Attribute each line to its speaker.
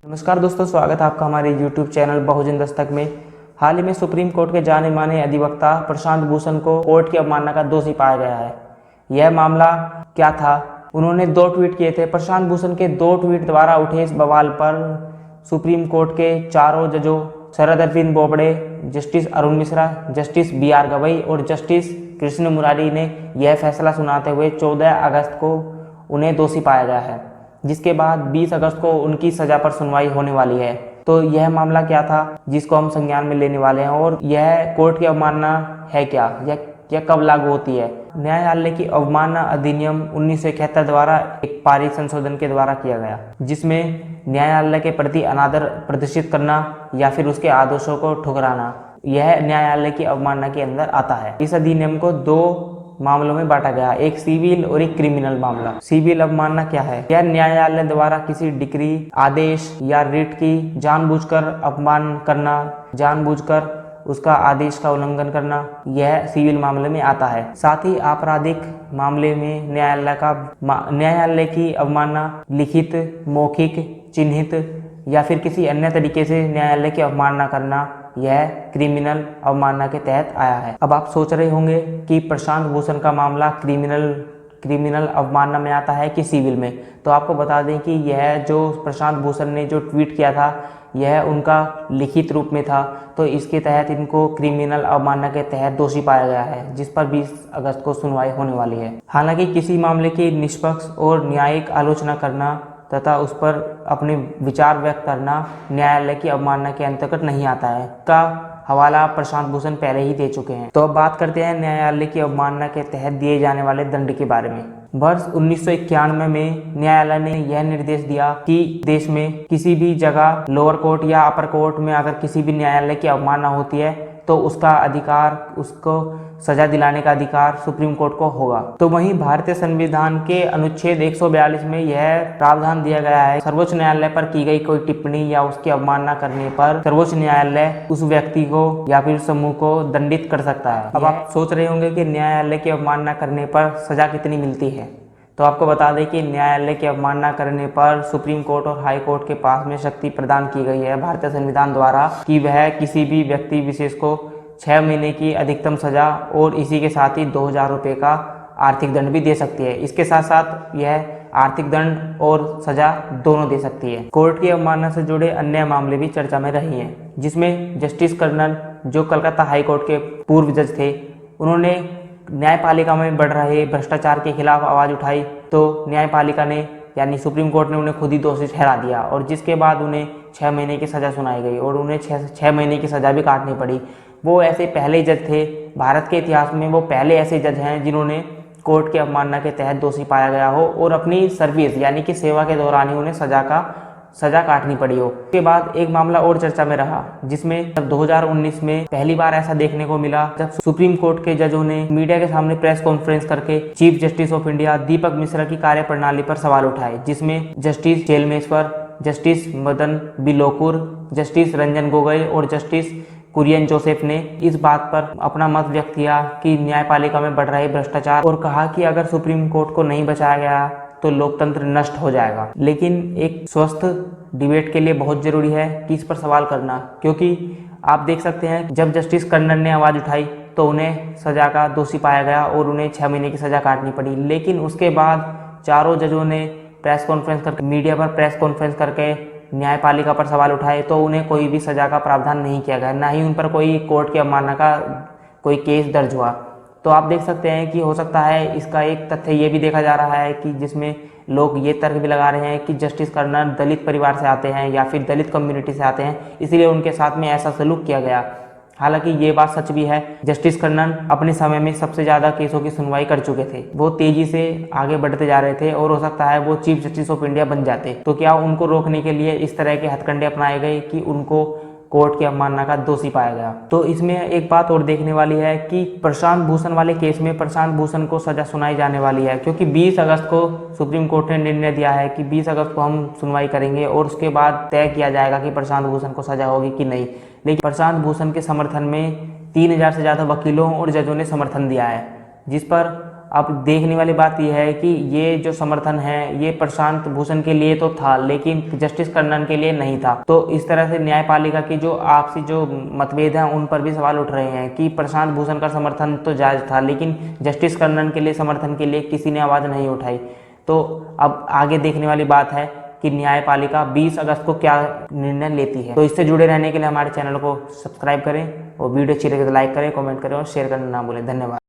Speaker 1: नमस्कार दोस्तों, स्वागत है आपका हमारे YouTube चैनल बहुजन दस्तक में। हाल ही में सुप्रीम कोर्ट के जाने माने अधिवक्ता प्रशांत भूषण को कोर्ट की अवमानना का दोषी पाया गया है। यह मामला क्या था? उन्होंने 2 ट्वीट किए थे। प्रशांत भूषण के 2 ट्वीट द्वारा उठे इस बवाल पर सुप्रीम कोर्ट के चारों जजों Sharad Arvind Bobde, justice Arun Mishra, justice BR Gavai और जस्टिस कृष्ण मुरारी ने यह फैसला सुनाते हुए 14 अगस्त को उन्हें दोषी पाया गया है, जिसके बाद 20 अगस्त को उनकी सजा पर सुनवाई होने वाली है। तो यह मामला क्या था जिसको हम संज्ञान में लेने वाले हैं, और यह कोर्ट की अवमानना है क्या, यह कब लागू होती है? न्यायालय की अवमानना अधिनियम 1971 द्वारा एक पारित संशोधन के द्वारा किया गया, जिसमें न्यायालय के प्रति अनादर प्रदर्शित करना या फिर उसके आदेशों को ठुकराना, यह न्यायालय की अवमानना के अंदर आता है। इस अधिनियम को 2 मामलों में बांटा गया, एक सिविल और एक क्रिमिनल मामला। सिविल अवमानना क्या है? यह न्यायालय द्वारा किसी डिक्री, आदेश या रिट की जानबूझकर अपमान करना, जानबूझकर उसका आदेश का उल्लंघन करना, यह सिविल मामले में आता है। साथ ही आपराधिक मामले में न्यायालय की अवमानना लिखित, मौखिक, चिन्हित या फिर किसी अन्य तरीके से न्यायालय की अवमानना करना, यह क्रिमिनल अवमानना के तहत आया है। अब आप सोच रहे होंगे कि प्रशांत भूषण का मामला क्रिमिनल अवमानना में आता है कि सिविल में। तो आपको बता दें कि यह जो प्रशांत भूषण ने जो ट्वीट किया था, यह उनका लिखित रूप में था, तो इसके तहत इनको क्रिमिनल अवमानना के तहत दोषी पाया गया है, जिस पर 20 अगस्त को सुनवाई होने वाली है। हालांकि किसी मामले की निष्पक्ष और न्यायिक आलोचना करना तथा उस पर अपने विचार व्यक्त करना न्यायालय की अवमानना के अंतर्गत नहीं आता है। का हवाला प्रशांत भूषण पहले ही दे चुके हैं। तो अब बात करते हैं न्यायालय की अवमानना के तहत दिए जाने वाले दंड के बारे में। वर्ष 1991 में न्यायालय ने यह निर्देश दिया कि देश में किसी भी जगह लोअर कोर्ट या अपर कोर्ट में अगर किसी भी न्यायालय की अवमानना होती है तो उसका अधिकार, उसको सजा दिलाने का अधिकार सुप्रीम कोर्ट को होगा। तो वहीं भारतीय संविधान के अनुच्छेद 142 में यह प्रावधान दिया गया है, सर्वोच्च न्यायालय पर की गई कोई टिप्पणी या उसकी अवमानना करने पर सर्वोच्च न्यायालय उस व्यक्ति को या फिर समूह को दंडित कर सकता है। अब आप सोच रहे होंगे कि न्यायालय की अवमानना करने पर सजा कितनी मिलती है। तो आपको बता दें कि न्यायालय की अवमानना करने पर सुप्रीम कोर्ट और हाई कोर्ट के पास में शक्ति प्रदान की गई है भारतीय संविधान द्वारा कि वह किसी भी व्यक्ति विशेष को 6 महीने की अधिकतम सजा और इसी के साथ ही 2000 रुपये का आर्थिक दंड भी दे सकती है। इसके साथ साथ यह आर्थिक दंड और सजा दोनों दे सकती है। कोर्ट की अवमानना से जुड़े अन्य मामले भी चर्चा में रहे हैं, जिसमें जस्टिस कर्नल, जो कलकत्ता हाई कोर्ट के पूर्व जज थे, उन्होंने न्यायपालिका में बढ़ रहे भ्रष्टाचार के खिलाफ आवाज उठाई, तो न्यायपालिका ने यानी सुप्रीम कोर्ट ने उन्हें खुद ही दोषी ठहरा दिया, और जिसके बाद उन्हें 6 महीने की सजा सुनाई गई और उन्हें 6 महीने की सजा भी काटनी पड़ी। वो ऐसे पहले जज थे भारत के इतिहास में, वो पहले ऐसे जज हैं जिन्होंने कोर्ट की अवमानना के तहत दोषी पाया गया हो और अपनी सर्विस यानी कि सेवा के दौरान ही उन्हें सजा काटनी पड़ी हो। उसके बाद एक मामला और चर्चा में रहा, जिसमें 2019 में पहली बार ऐसा देखने को मिला जब सुप्रीम कोर्ट के जजों ने मीडिया के सामने प्रेस कॉन्फ्रेंस करके chief justice of India Deepak Mishra की कार्यप्रणाली पर सवाल उठाए, जिसमें justice Chelameswar, justice Madan B Lokur, justice Ranjan Gogoi और जस्टिस कुरियन जोसेफ ने इस बात पर अपना मत व्यक्त किया कि न्यायपालिका में बढ़ रहे भ्रष्टाचार, और कहा कि अगर सुप्रीम कोर्ट को नहीं बचाया गया तो लोकतंत्र नष्ट हो जाएगा। लेकिन एक स्वस्थ डिबेट के लिए बहुत जरूरी है कि इस पर सवाल करना, क्योंकि आप देख सकते हैं जब जस्टिस कर्नल ने आवाज उठाई तो उन्हें सजा का दोषी पाया गया और उन्हें 6 महीने की सजा काटनी पड़ी। लेकिन उसके बाद चारों जजों ने प्रेस कॉन्फ्रेंस करके, मीडिया पर प्रेस कॉन्फ्रेंस करके न्यायपालिका पर सवाल उठाए, तो उन्हें कोई भी सजा का प्रावधान नहीं किया गया, ना ही उन पर कोई कोर्ट की अवमानना का कोई केस दर्ज हुआ। तो आप देख सकते हैं कि हो सकता है इसका एक तथ्य ये भी देखा जा रहा है कि जिसमें लोग ये तर्क भी लगा रहे हैं कि जस्टिस कर्नल दलित परिवार से आते हैं या फिर दलित कम्युनिटी से आते हैं, इसलिए उनके साथ में ऐसा सलूक किया गया। हालांकि ये बात सच भी है, जस्टिस कर्नल अपने समय में सबसे ज़्यादा केसों की सुनवाई कर चुके थे, वो तेजी से आगे बढ़ते जा रहे थे और हो सकता है वो चीफ जस्टिस ऑफ इंडिया बन जाते। तो क्या उनको रोकने के लिए इस तरह के हथकंडे अपनाए गए कि उनको कोर्ट की अवमानना का दोषी पाया गया? तो इसमें एक बात और देखने वाली है कि प्रशांत भूषण वाले केस में प्रशांत भूषण को सजा सुनाई जाने वाली है, क्योंकि 20 अगस्त को सुप्रीम कोर्ट ने निर्णय दिया है कि 20 अगस्त को हम सुनवाई करेंगे और उसके बाद तय किया जाएगा कि प्रशांत भूषण को सजा होगी कि नहीं। लेकिन प्रशांत भूषण के समर्थन में 3000 से ज़्यादा वकीलों और जजों ने समर्थन दिया है, जिस पर अब देखने वाली बात यह है कि ये जो समर्थन है ये प्रशांत भूषण के लिए तो था, लेकिन जस्टिस कर्नन के लिए नहीं था। तो इस तरह से न्यायपालिका की जो आपसी जो मतभेद हैं उन पर भी सवाल उठ रहे हैं कि प्रशांत भूषण का समर्थन तो जायज था, लेकिन जस्टिस कर्नन के लिए समर्थन के लिए किसी ने आवाज़ नहीं उठाई। तो अब आगे देखने वाली बात है कि न्यायपालिका 20 अगस्त को क्या निर्णय लेती है। तो इससे जुड़े रहने के लिए हमारे चैनल को सब्सक्राइब करें और वीडियो अच्छी लगे तो लाइक करें, कमेंट करें और शेयर करना ना भूलें। धन्यवाद।